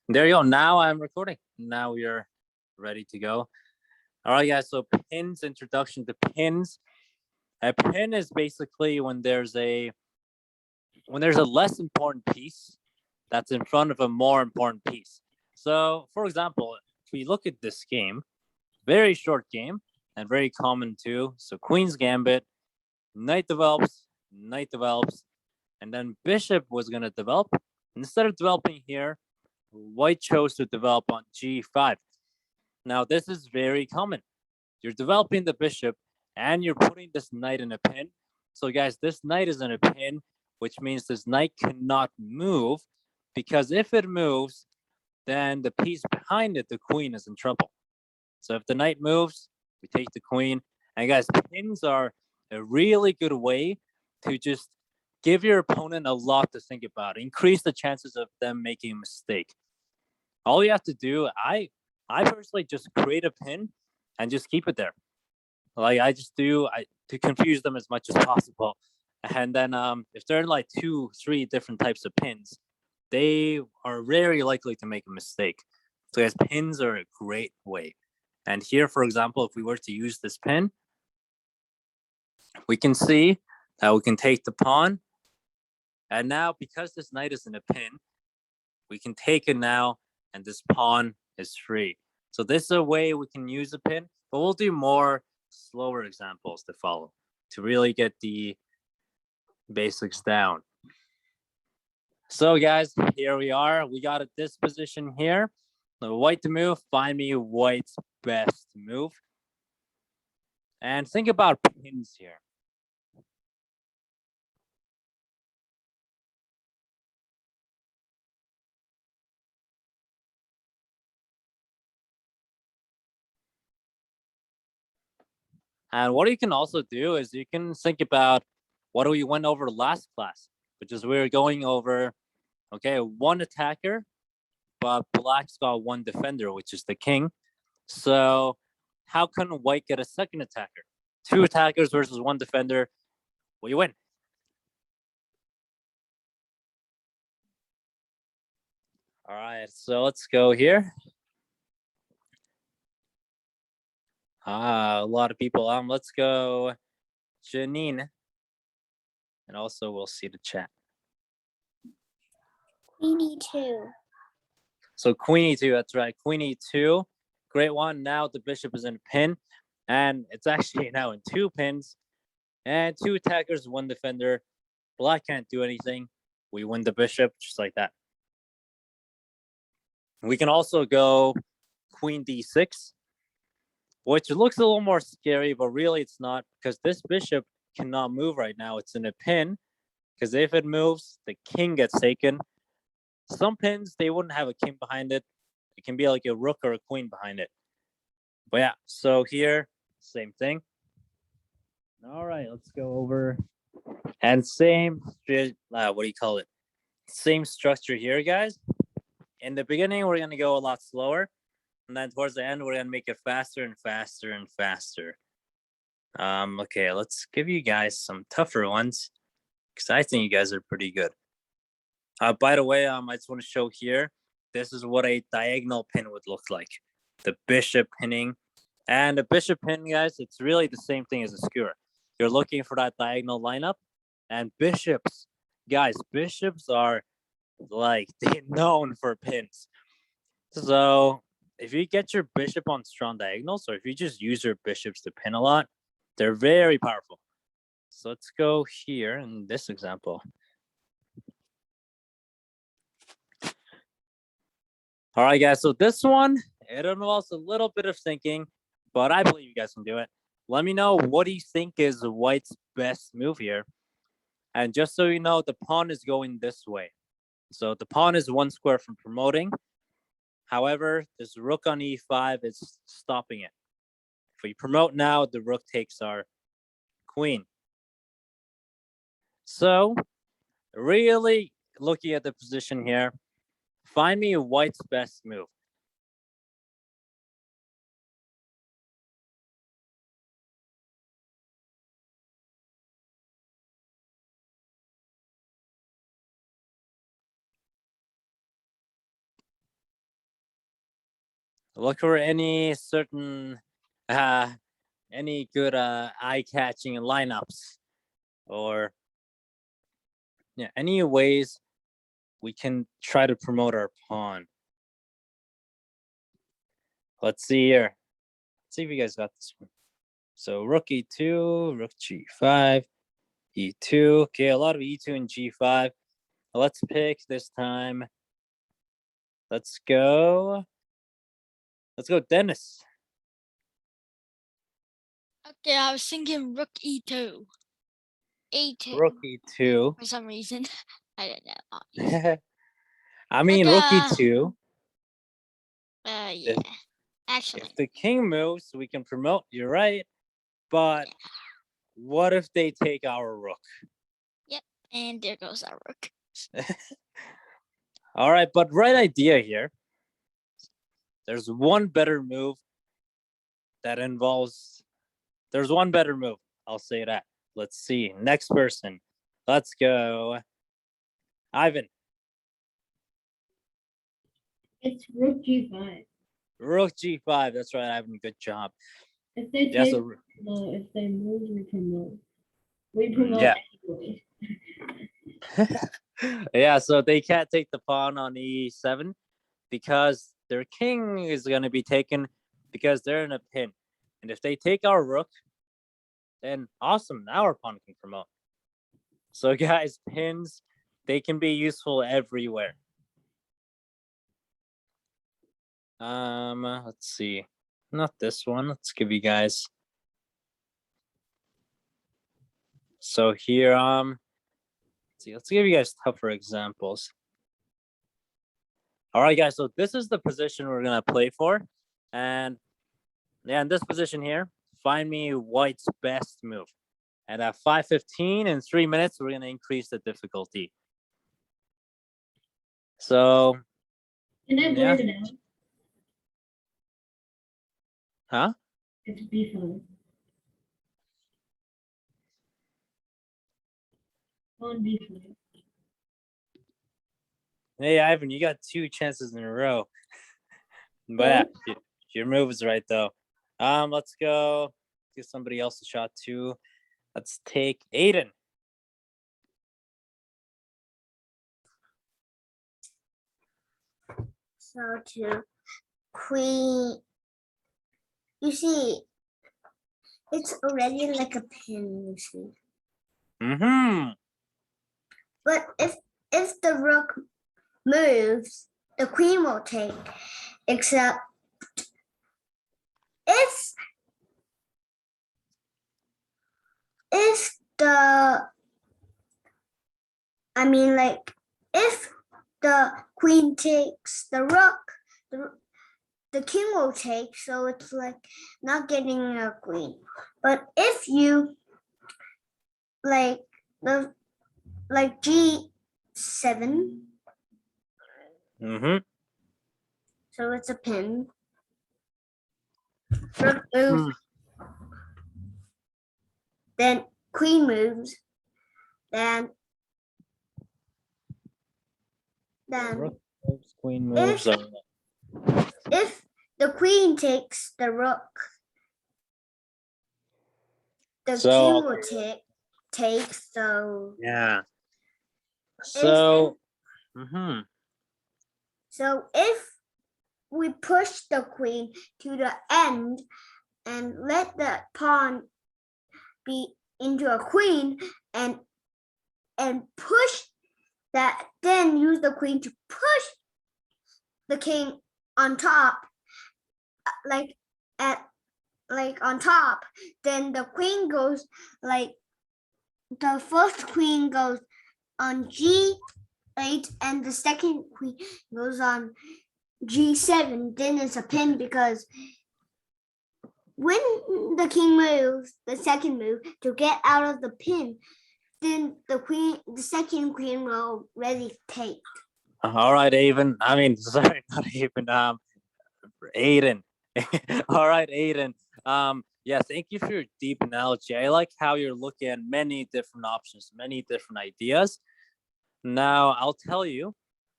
There you go. Now I'm recording. Now we are ready to go. All right, guys. So pins, introduction to pins. A pin is basically when there's a less important piece that's in front of a more important piece. So, for example, if we look at this game, very short game and very common too. So Queen's Gambit, knight develops, and then bishop was going to develop. Instead of developing here, white chose to develop on g5. Now, this is very common. You're developing the bishop and you're putting this knight in a pin. So, guys, this knight is in a pin, which means this knight cannot move because if it moves, then the piece behind it, the queen, is in trouble. So, if the knight moves, we take the queen. And, guys, pins are a really good way to just give your opponent a lot to think about, increase the chances of them making a mistake. All you have to do, I personally just create a pin and just keep it there. Like I just do to confuse them as much as possible. And then if they're in like 2-3 different types of pins, they are very likely to make a mistake. So guys, pins are a great way. And here, for example, if we were to use this pin, we can see that we can take the pawn. And now because this knight is in a pin, we can take it now and this pawn is free. So this is a way we can use a pin, but we'll do more slower examples to follow to really get the basics down. So guys, here we are. We got this position here. The white to move, find me white's best move. And think about pins here. And what you can also do is you can think about what we went over last class, which is we were going over, okay, one attacker, but black's got one defender, which is the king. So how can white get a second attacker? Two attackers versus one defender. Well, you win. All right, so let's go here. A lot of people. Let's go Janine. And also we'll see the chat. Queen e2. So queen e2, that's right. Queen e2. Great one. Now the bishop is in a pin. And it's actually now in 2 pins. And 2 attackers, 1 defender. Black can't do anything. We win the bishop just like that. We can also go queen d6, which looks a little more scary, but really it's not because this bishop cannot move right now. It's in a pin because if it moves, the king gets taken. Some pins, they wouldn't have a king behind it. It can be like a rook or a queen behind it. But yeah, so here, same thing. All right, let's go over. And same, what do you call it? Same structure here, guys. In the beginning, we're going to go a lot slower. And then towards the end, we're going to make it faster and faster and faster. Okay, let's give you guys some tougher ones because I think you guys are pretty good. By the way, I just want to show here, this is what a diagonal pin would look like. The bishop pinning. And a bishop pin, guys, it's really the same thing as a skewer. You're looking for that diagonal lineup. And bishops, guys, bishops are like, they're known for pins. So if you get your bishop on strong diagonals, or if you just use your bishops to pin a lot, they're very powerful. So let's go here in this example. All right, guys. So this one, it involves a little bit of thinking, but I believe you guys can do it. Let me know what do you think is white's best move here. And just so you know, the pawn is going this way. So the pawn is 1 square from promoting. However, this rook on e5 is stopping it. If we promote now, the rook takes our queen. So really looking at the position here, find me white's best move. Look for any certain, any good eye-catching lineups, or any ways we can try to promote our pawn. Let's see here. Let's see if you guys got this one. So rook e2, rook g5, e2. Okay, a lot of e2 and g5. Let's pick this time. Let's go Dennis. Okay, I was thinking rook e2. E2. Rook e2. For some reason. I don't know. I mean, rook e2. Yeah. Actually. If the king moves, we can promote. You're right. But what if they take our rook? Yep, and there goes our rook. All right, but right idea here. There's one better move that involves. There's one better move. I'll say that. Let's see. Next person. Let's go. Ivan. It's rook g5. Rook g5. That's right, Ivan. Good job. If they take, no, if they move, we promote. We promote anyway. Yeah, so they can't take the pawn on e7 because their king is going to be taken because they're in a pin. And if they take our rook, then awesome. Now our pawn can promote. So guys, pins, they can be useful everywhere. Let's see. Not this one. Let's give you guys. So here, let's give you guys tougher examples. All right, guys. So this is the position we're gonna play for, and in this position here, find me white's best move. And at 5:15 in 3 minutes, we're gonna increase the difficulty. So. Can I blur it out? Huh? It's b5. On b5. Hey, Ivan, you got 2 chances in a row. But your move is right, though. Let's go. Give somebody else a shot, too. Let's take Aiden. So to queen, you see, it's already like a pin, you see. Mm-hmm. But if the rook moves, the queen will take, except if if the queen takes the rook, the king will take, so it's like not getting a queen. But if you like g7, Mm-hmm. so it's a pin. Rook moves, then queen moves, then Rook moves, queen moves. If the queen takes the rook, the king will take. So yeah. So. So if we push the queen to the end and let the pawn be into a queen and push that, then use the queen to push the king on top, on top, then the queen goes the first queen goes on g8 and the second queen goes on g7. Then it's a pin because when the king moves, the second move, to get out of the pin, then the second queen will already take. All right, Aiden. I mean, sorry, not even Aiden. All right, Aiden. Yeah, thank you for your deep analogy. I like how you're looking at many different options, many different ideas. Now, I'll tell you,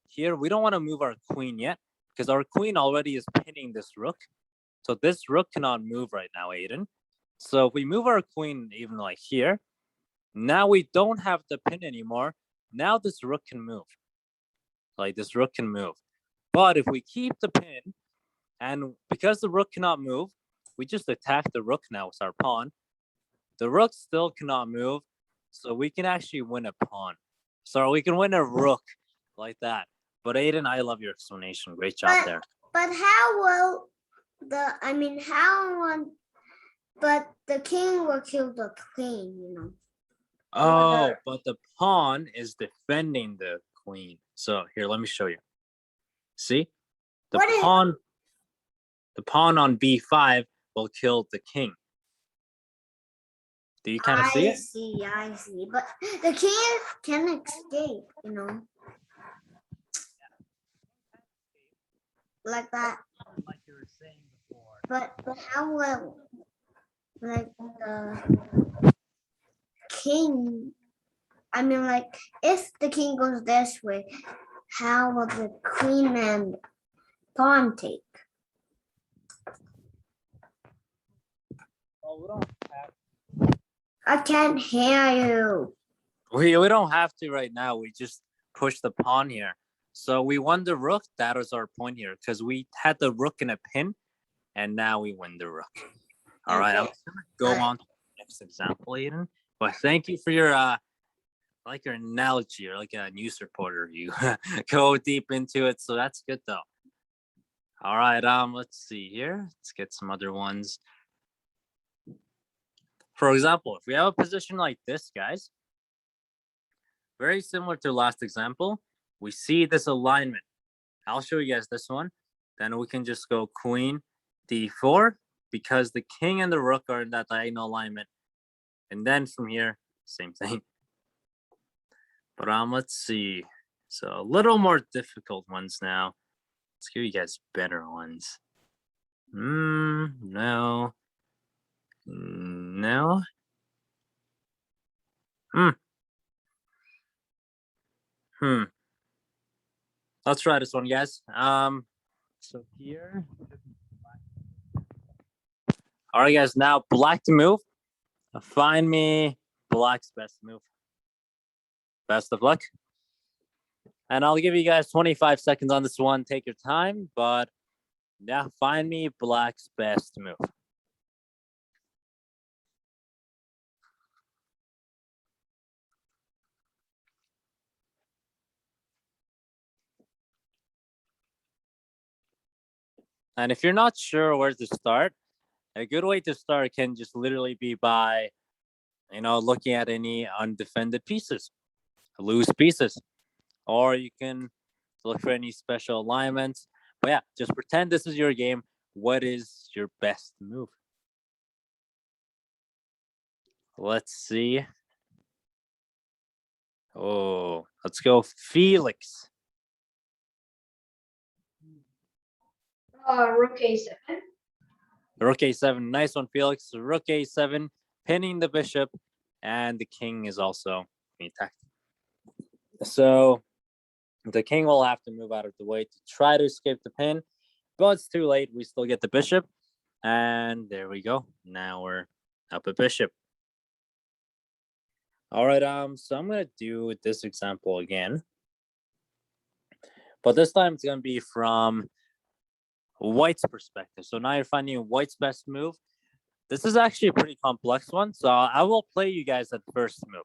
here we don't want to move our queen yet because our queen already is pinning this rook. So this rook cannot move right now, Aiden. So if we move our queen even like here, now we don't have the pin anymore. Now this rook can move. Like this rook can move. But if we keep the pin, and because the rook cannot move, we just attack the rook now with our pawn. The rook still cannot move, so we can actually win a pawn. So we can win a rook like that. But Aiden, I love your explanation. Great job there. But how will but the king will kill the queen, you know. Oh, but the pawn is defending the queen. So here, let me show you. See? The pawn on b5 will kill the king. Do you kind of see it? I see. But the king can escape, you know. Like that. Like you were saying before. But how will like the king if the king goes this way, how will the queen and pawn take? Oh, we don't have. I can't hear you. We don't have to right now. We just push the pawn here. So we won the rook. That was our point here because we had the rook in a pin, and now we win the rook. All right, I'm gonna go on to the next example, Aiden. But thank you for your like your analogy. You're like a news reporter. You go deep into it, so that's good though. All right, let's see here. Let's get some other ones. For example, if we have a position like this, guys, very similar to last example, we see this alignment. I'll show you guys this one. Then we can just go queen d4 because the king and the rook are in that diagonal alignment. And then from here, same thing. But let's see. So a little more difficult ones now. Let's give you guys better ones. No. No. Let's try this one, guys. So here. All right, guys. Now black to move. Find me black's best move. Best of luck. And I'll give you guys 25 seconds on this one. Take your time, but yeah, find me black's best move. And if you're not sure where to start, a good way to start can just literally be by, looking at any undefended pieces, loose pieces, or you can look for any special alignments. But yeah, just pretend this is your game. What is your best move? Let's see. Oh, let's go Felix. Rook a7. Rook a7. Nice one, Felix. Rook a7, pinning the bishop, and the king is also being attacked. So the king will have to move out of the way to try to escape the pin, but it's too late. We still get the bishop, and there we go. Now we're up a bishop. All right, so I'm gonna do this example again, but this time it's gonna be from White's perspective. So now you're finding White's best move. This is actually a pretty complex one, so I will play you guys at first move.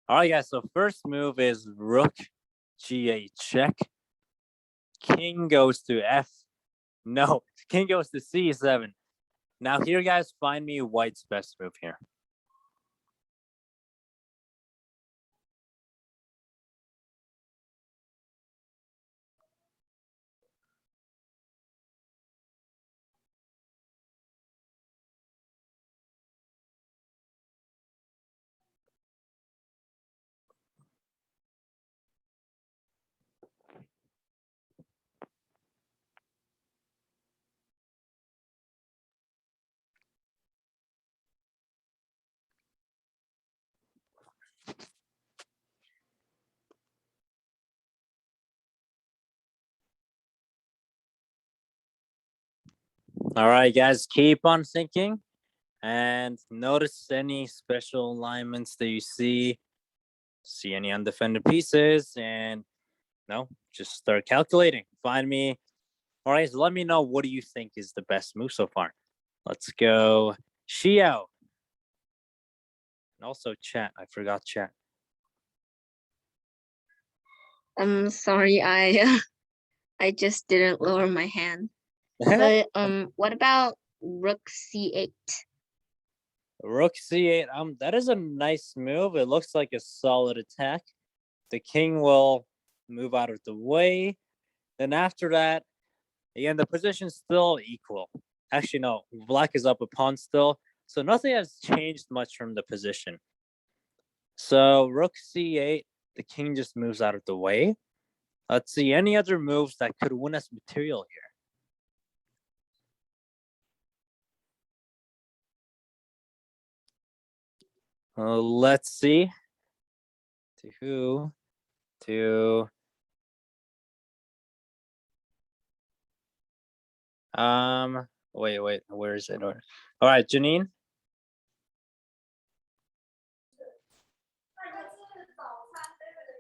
All right, guys, so first move is rook g8 check. King goes to f. No, king goes to c7. Now here, guys, find me White's best move here. All right, guys, keep on thinking and notice any special alignments that you see any undefended pieces, and no, just start calculating. Find me. All right, so let me know, what do you think is the best move so far? Let's go Xiao. And also chat. I forgot chat. I'm sorry, I just didn't lower my hand. But what about rook c8? Rook c8. That is a nice move. It looks like a solid attack. The king will move out of the way. Then after that, again, the position's still equal. Actually, no, black is up a pawn still. So nothing has changed much from the position. So rook c8, the king just moves out of the way. Let's see any other moves that could win us material here. Let's see. To wait, where is it? All right, Janine.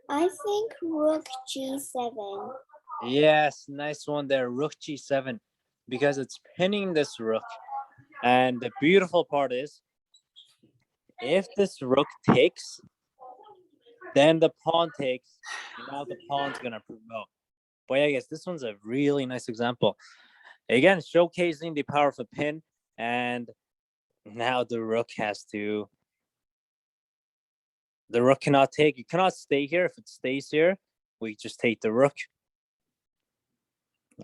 I think rook g7. Yes, nice one there, rook g7, because it's pinning this rook. And the beautiful part is, if this rook takes, then the pawn takes. Now the pawn's gonna promote. But yeah, I guess this one's a really nice example. Again, showcasing the power of a pin, and now the rook has to. The rook cannot take. You cannot stay here. If it stays here, we just take the rook.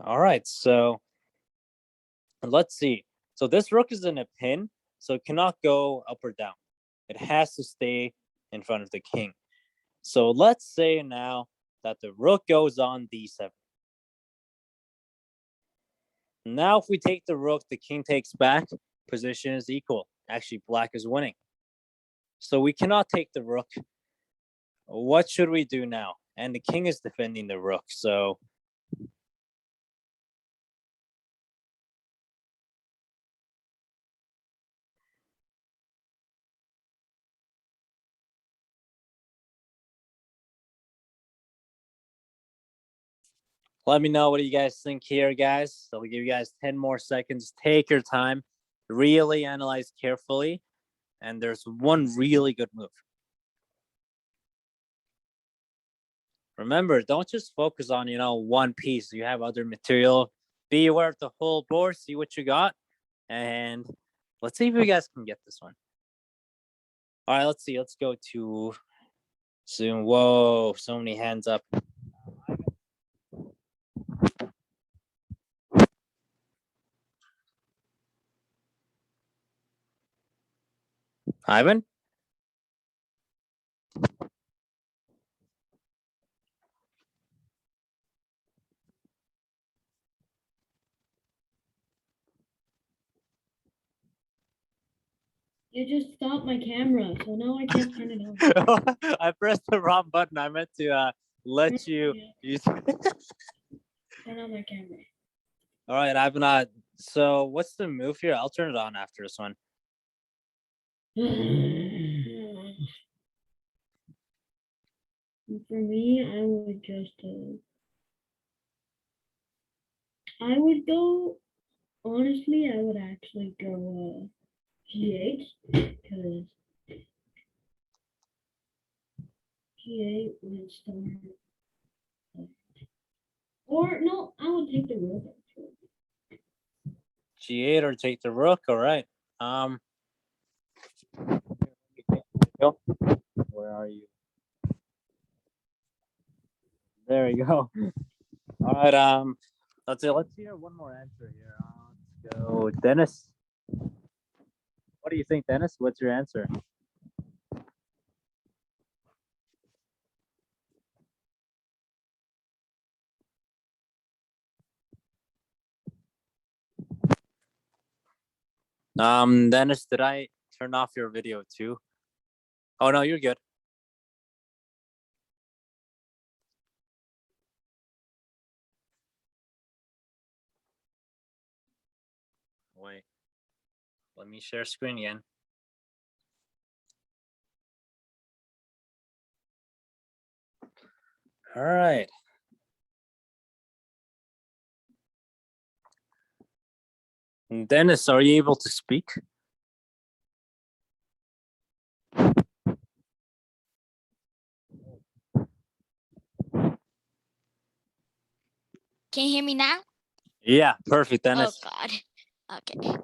All right, so let's see. So this rook is in a pin, so it cannot go up or down. It has to stay in front of the king. So let's say now that the rook goes on d7. Now if we take the rook, the king takes back, position is equal. Actually, black is winning. So we cannot take the rook. What should we do now? And the king is defending the rook, so let me know, what do you guys think here, guys? I'll give you guys 10 more seconds. Take your time, really analyze carefully, and there's one really good move. Remember, don't just focus on, one piece. You have other material. Be aware of the whole board, see what you got, and let's see if you guys can get this one. All right, let's see. Let's go to Zoom. Whoa, so many hands up. Ivan? You just stopped my camera, so now I can't turn it on. I pressed the wrong button. I meant to let you use. Turn on my camera. All right, Ivan. So what's the move here? I'll turn it on after this one. For me, I would just, I would go, honestly, I would actually go G8, because G8 would start, or no, I would take the rook actually. G8 or take the rook. All right. Where are you? There you go. All right. Let's hear one more answer here. Let's go, Dennis. What do you think, Dennis? What's your answer? Dennis, did I turn off your video too? Oh no, you're good. Wait. Let me share screen again. All right. Dennis, are you able to speak? Can you hear me now? Yeah, perfect, Dennis. Oh God. Okay.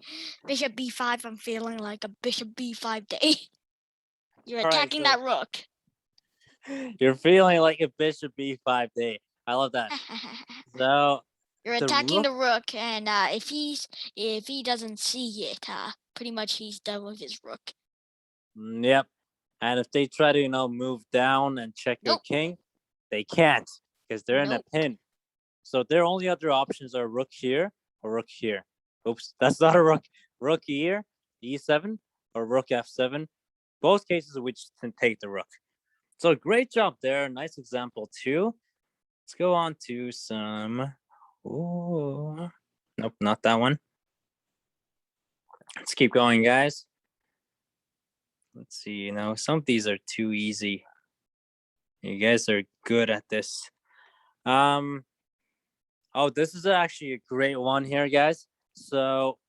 Bishop b5. I'm feeling like a bishop b5 day. You're All right, attacking so- that rook. You're feeling like a bishop b5 day. I love that. So You're the attacking rook- the rook, and if he doesn't see it, pretty much he's done with his rook. Yep. And if they try to, move down and check your Nope. king, they can't because they're in a Nope. pin. So their only other options are rook here or rook here. Oops, that's not a rook. Rook here, e7, or rook f7. Both cases which can take the rook. So great job there. Nice example too. Let's go on to some. Ooh. Nope, not that one. Let's keep going, guys. Let's see, some of these are too easy. You guys are good at this. Oh, this is actually a great one here, guys. So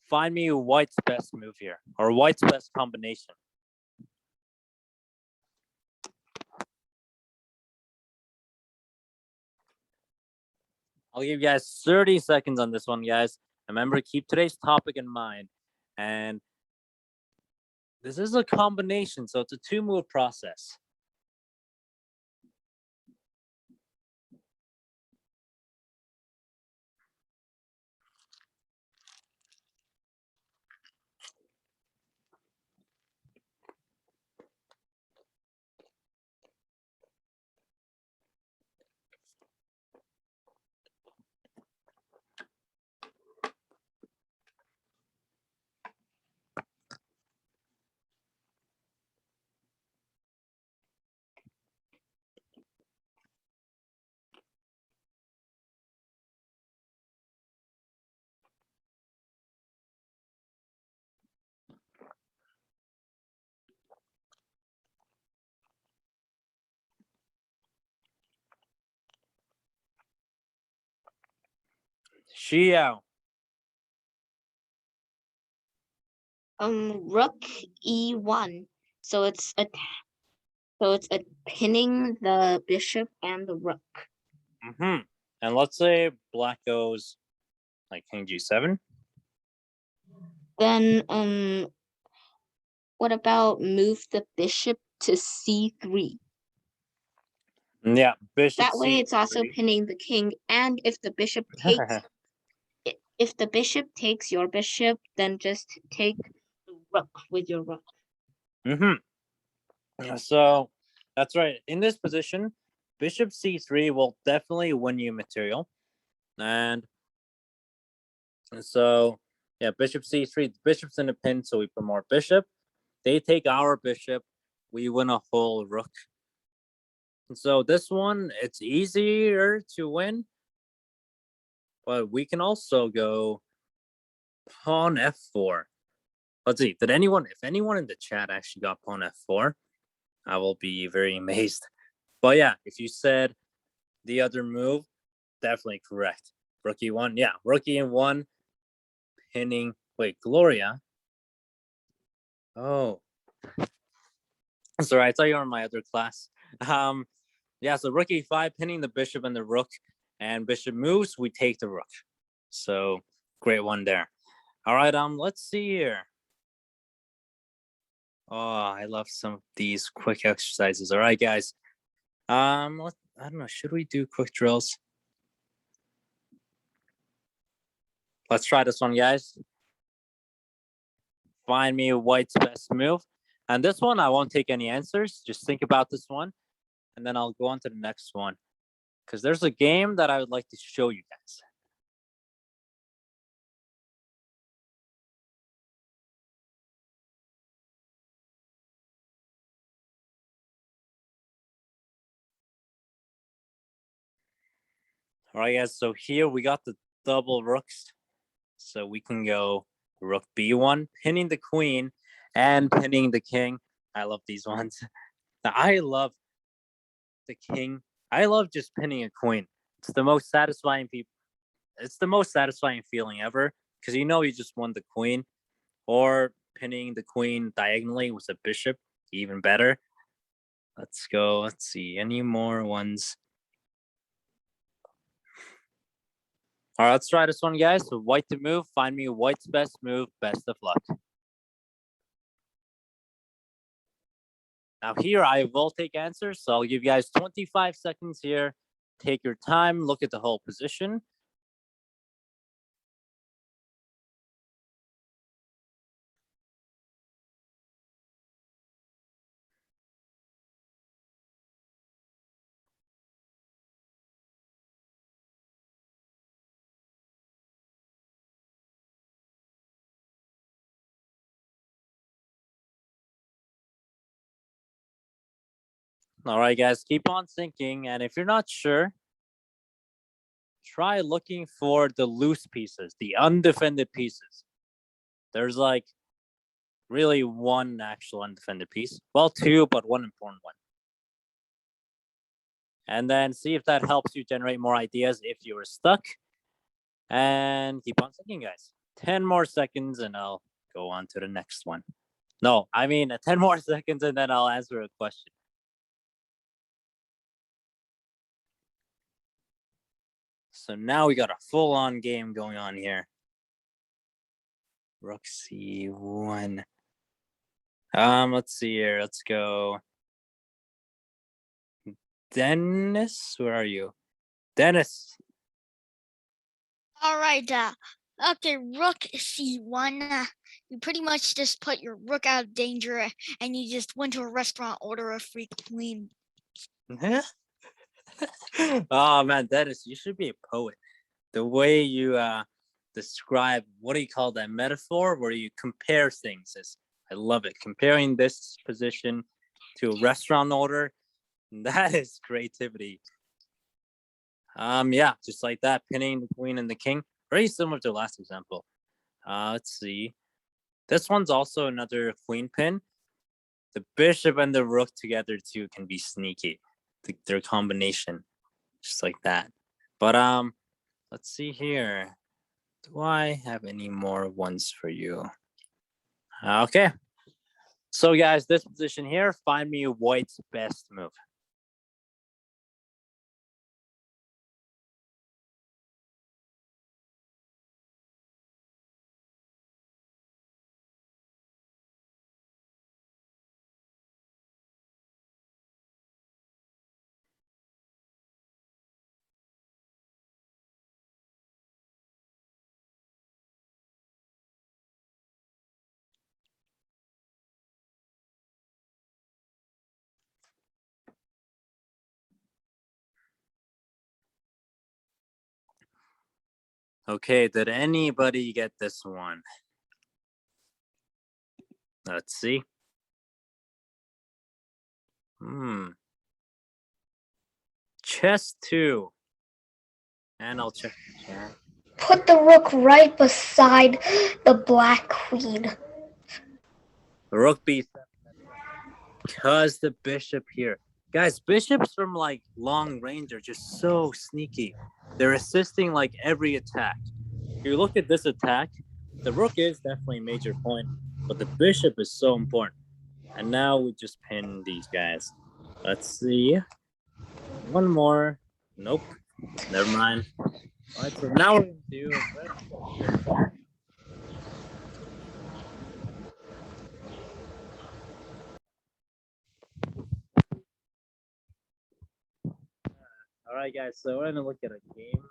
find me white's best move here, or white's best combination. I'll give you guys 30 seconds on this one, guys. Remember, keep today's topic in mind. And this is a combination, so it's a 2-move process. Xiao. Rook e1. So it's pinning the bishop and the rook. Mm-hmm. And let's say black goes like king g7. Then what about move the bishop to c3? Yeah, bishop That way it's also c3. pinning the king, and if the bishop takes if the bishop takes your bishop, then just take the rook with your rook. Mm-hmm. So that's right. In this position, bishop c3 will definitely win you material. And so, yeah, bishop c3. The bishop's in a pin, so we put more bishop. They take our bishop. We win a whole rook. And so this one, it's easier to win. But we can also go pawn f4. Let's see. If anyone in the chat actually got pawn f4, I will be very amazed. But yeah, if you said the other move, definitely correct. Rook e1, yeah, rook e1, pinning. Wait, Gloria. Oh, sorry, I thought you were in my other class. Yeah, so rook e5, pinning the bishop and the rook, and bishop moves, we take the rook. So great one there. All right, let's see here. Oh, I love some of these quick exercises. All right, guys. I don't know. Should we do quick drills? Let's try this one, guys. Find me white's best move. And this one, I won't take any answers. Just think about this one. And then I'll go on to the next one. Because there's a game that I would like to show you guys. All right, guys. So here we got the double rooks. So we can go rook b1, pinning the queen and pinning the king. I love these ones. Now, I love the king. I love just pinning a queen. It's the most satisfying It's the most satisfying feeling ever because you know you just won the queen, or pinning the queen diagonally with a bishop, even better. Let's go. Let's see any more ones. All right, let's try this one, guys. So white to move. Find me white's best move. Best of luck. Now here I will take answers, so I'll give you guys 25 seconds here. Take your time, look at the whole position. All right, guys, keep on thinking. And if you're not sure, try looking for the loose pieces, the undefended pieces. There's like really one actual undefended piece. Well, two, but one important one. And then see if that helps you generate more ideas if you were stuck. And keep on thinking, guys. 10 more seconds and I'll go on to the next one. No, I mean 10 more seconds and then I'll answer a question. So now we got a full-on game going on here. Rook c1. Let's see here. Let's go. Dennis, where are you? Dennis. All right. Okay, rook c1. You pretty much just put your rook out of danger, and you just went to a restaurant, order a free queen. Oh man, Dennis, you should be a poet. The way you describe, what do you call that metaphor where you compare things is, I love it. Comparing this position to a restaurant order, that is creativity. Yeah, just like that, pinning the queen and the king. Very similar to the last example. Let's see. This one's also another queen pin. The bishop and the rook together too can be sneaky. Their combination, just like that. But let's see here. Do I have any more ones for you? Okay. So guys, this position here, find me white's best move. Okay, did anybody get this one? Let's see. Chess 2. And I'll check the chat. Put the rook right beside the black queen. Rook b7. Because the bishop here. Guys, bishops from like long range are just so sneaky. They're assisting like every attack. If you look at this attack, the rook is definitely a major point, but the bishop is so important. And now we just pin these guys. Let's see. One more. Nope. Never mind. All right, so now we're going to do... All right, guys, so we're going to look at a game.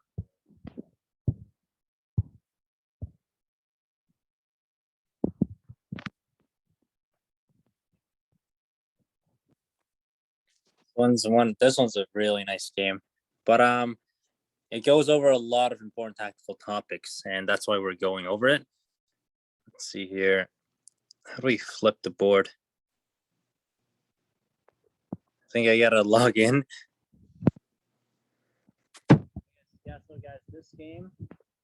This one's a really nice game, but it goes over a lot of important tactical topics, and that's why we're going over it. Let's see here. How do we flip the board? I think I gotta log in. Yeah, so guys, this game,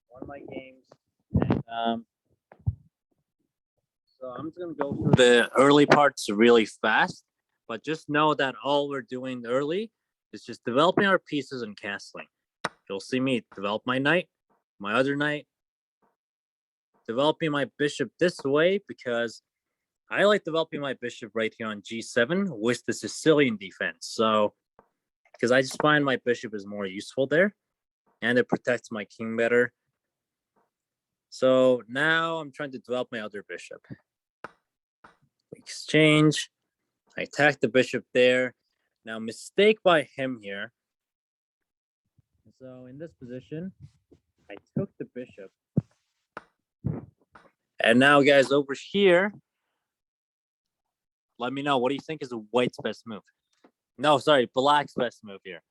one of my games, and So I'm just gonna go through the early parts really fast, but just know that all we're doing early is just developing our pieces and castling. You'll see me develop my knight, my other knight, developing my bishop this way because I like developing my bishop right here on g7 with the Sicilian defense. So, because I just find my bishop is more useful there and it protects my king better. So now I'm trying to develop my other bishop. Exchange. I attack the bishop there. Now, mistake by him here. So in this position, I took the bishop. And now, guys, over here, let me know. What do you think is white's best move? No, sorry, black's best move here.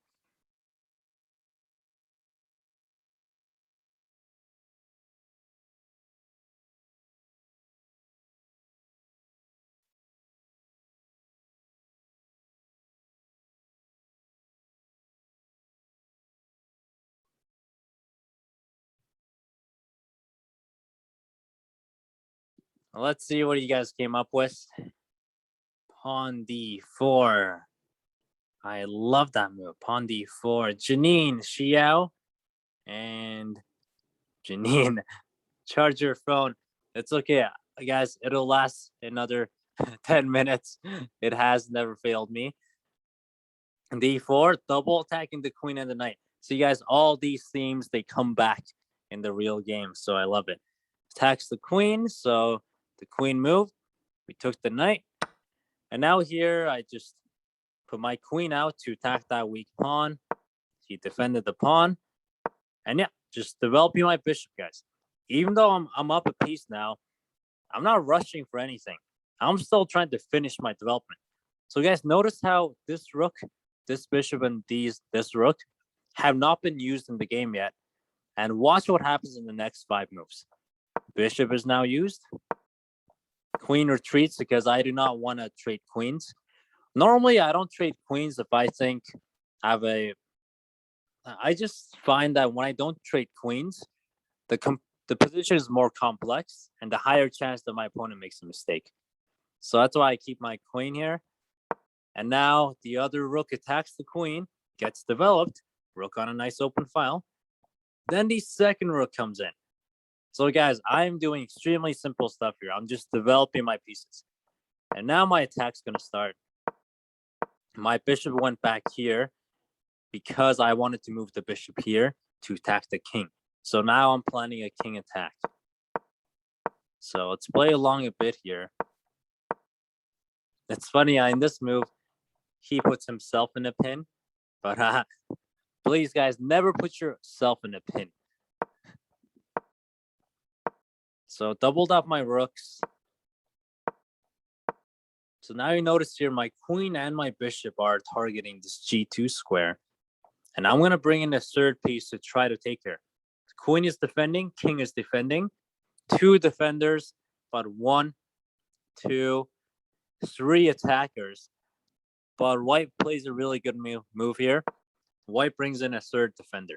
Let's see what you guys came up with. Pawn d4. I love that move. Pawn d4. Janine, Xiao, and Janine, charge your phone. It's okay, guys. It'll last another 10 minutes. It has never failed me. d4, double attacking the queen and the knight. So you guys, all these themes, they come back in the real game. So I love it. Attacks the queen. So the queen moved. We took the knight. And now here, I just put my queen out to attack that weak pawn. He defended the pawn. And yeah, just developing my bishop, guys. Even though I'm up a piece now, I'm not rushing for anything. I'm still trying to finish my development. So guys, notice how this rook, this bishop, and this rook have not been used in the game yet. And watch what happens in the next 5 moves. Bishop is now used. Queen retreats because I do not want to trade queens. Normally, I don't trade queens if I think I just find that when I don't trade queens, the position is more complex and the higher chance that my opponent makes a mistake. So that's why I keep my queen here. And now the other rook attacks the queen, gets developed, rook on a nice open file. Then the second rook comes in. So guys, I'm doing extremely simple stuff here. I'm just developing my pieces. And now my attack's going to start. My bishop went back here because I wanted to move the bishop here to attack the king. So now I'm planning a king attack. So let's play along a bit here. It's funny, in this move, he puts himself in a pin. But please, guys, never put yourself in a pin. So doubled up my rooks. So now you notice here, my queen and my bishop are targeting this g2 square. And I'm going to bring in a third piece to try to take her. The queen is defending, king is defending. 2 defenders, but 1, 2, 3 attackers. But white plays a really good move here. White brings in a third defender.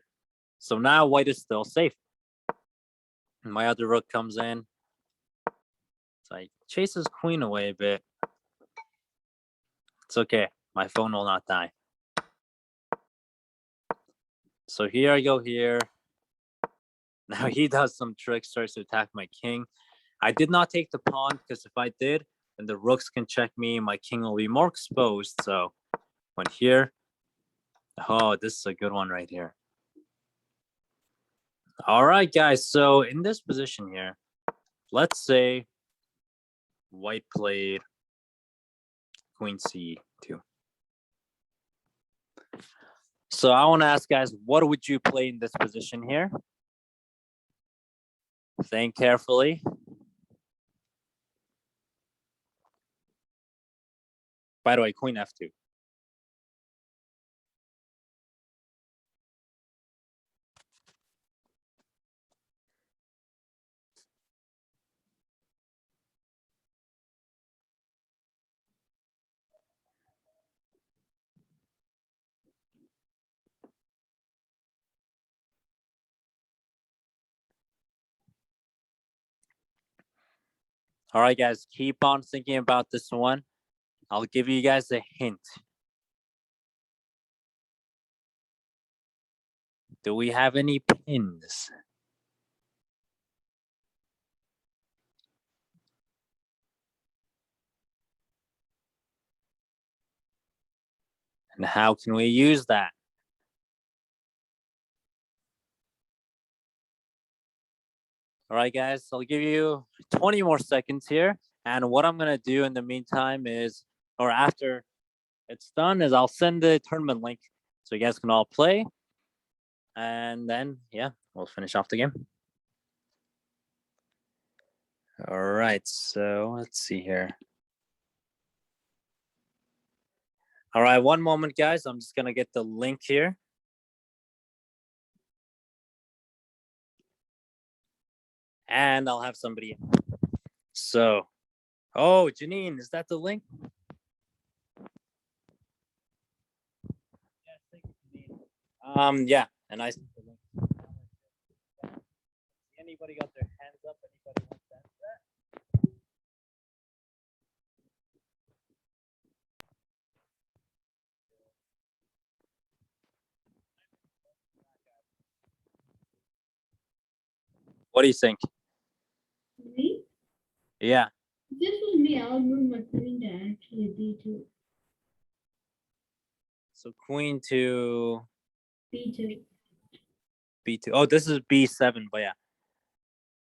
So now white is still safe. My other rook comes in. So I chase his queen away a bit. It's okay. My phone will not die. So here I go here. Now he does some tricks, starts to attack my king. I did not take the pawn because if I did, then the rooks can check me. My king will be more exposed. So went here. Oh, this is a good one right here. All right, guys. So in this position here, let's say white played queen c2. So I want to ask guys, what would you play in this position here? Think carefully. By the way, queen f2. All right, guys, keep on thinking about this one. I'll give you guys a hint. Do we have any pins? And how can we use that? All right, guys, I'll give you 20 more seconds here. And what I'm going to do in the meantime is, or after it's done, is I'll send the tournament link so you guys can all play. And then, yeah, we'll finish off the game. All right, so let's see here. All right, one moment, guys. I'm just going to get the link here. And I'll have somebody. So, oh, Janine, is that the link? Yes, thank you, Janine. Yeah, and I sent the link. Anybody got their hands up? Anybody wants to answer that? What do you think? Me? Yeah. If this was me, I would move my queen to actually B2. So queen to B2. B2. Oh, this is B7, but yeah.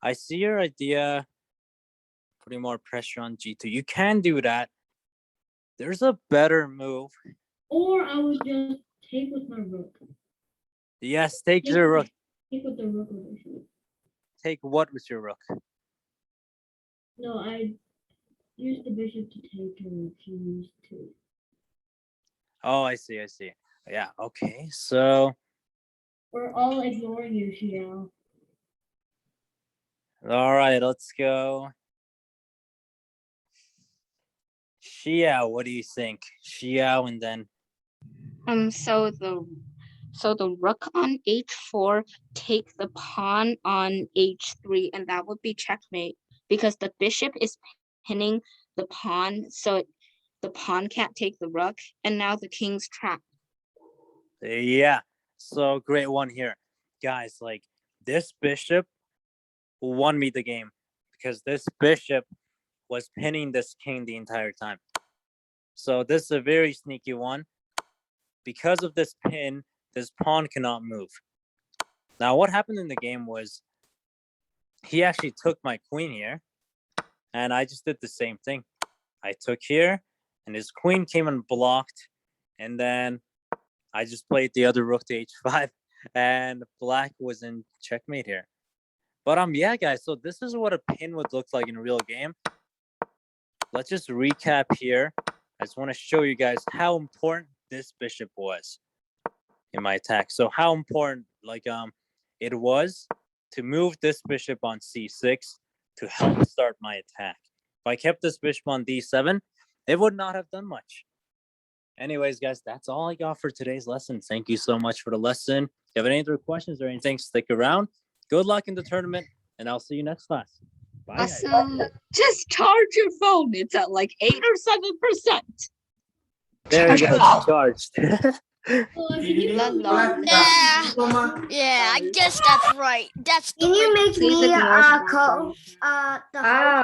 I see your idea. Putting more pressure on G2. You can do that. There's a better move. Or I would just take with my rook. Yes, take the rook. Take with the rook over here. Take what with your rook? No, I use the bishop to take and use two. Oh, I see. Yeah, okay. So We're all ignoring you, Xiao. all right, let's go. Xiao, what do you think? Xiao and then So the rook on h4 take the pawn on h3, and that would be checkmate because the bishop is pinning the pawn, so the pawn can't take the rook, and now the king's trapped. yeah. So great one here. Guys, like this bishop won me the game because this bishop was pinning this king the entire time. So this is a very sneaky one. Because of this pin, this pawn cannot move. Now, what happened in the game was he actually took my queen here, and I just did the same thing. I took here, and his queen came and blocked, and then I just played the other rook to h5, and black was in checkmate here. But yeah, guys, so this is what a pin would look like in a real game. Let's just recap here. I just want to show you guys how important this bishop was in my attack. So how important it was to move this bishop on c6 to help start my attack. If I kept this bishop on d7, it would not have done much. Anyways, guys, that's all I got for today's lesson. Thank you so much for the lesson. If you have any other questions or anything, stick around. Good luck in the tournament, and I'll see you next class. Bye, guys. Also, just charge your phone. It's at like 8 or 7%. There you go, charged. Well, if you La, la. Yeah, I guess that's right. That's the Can you right make Please me ignore the the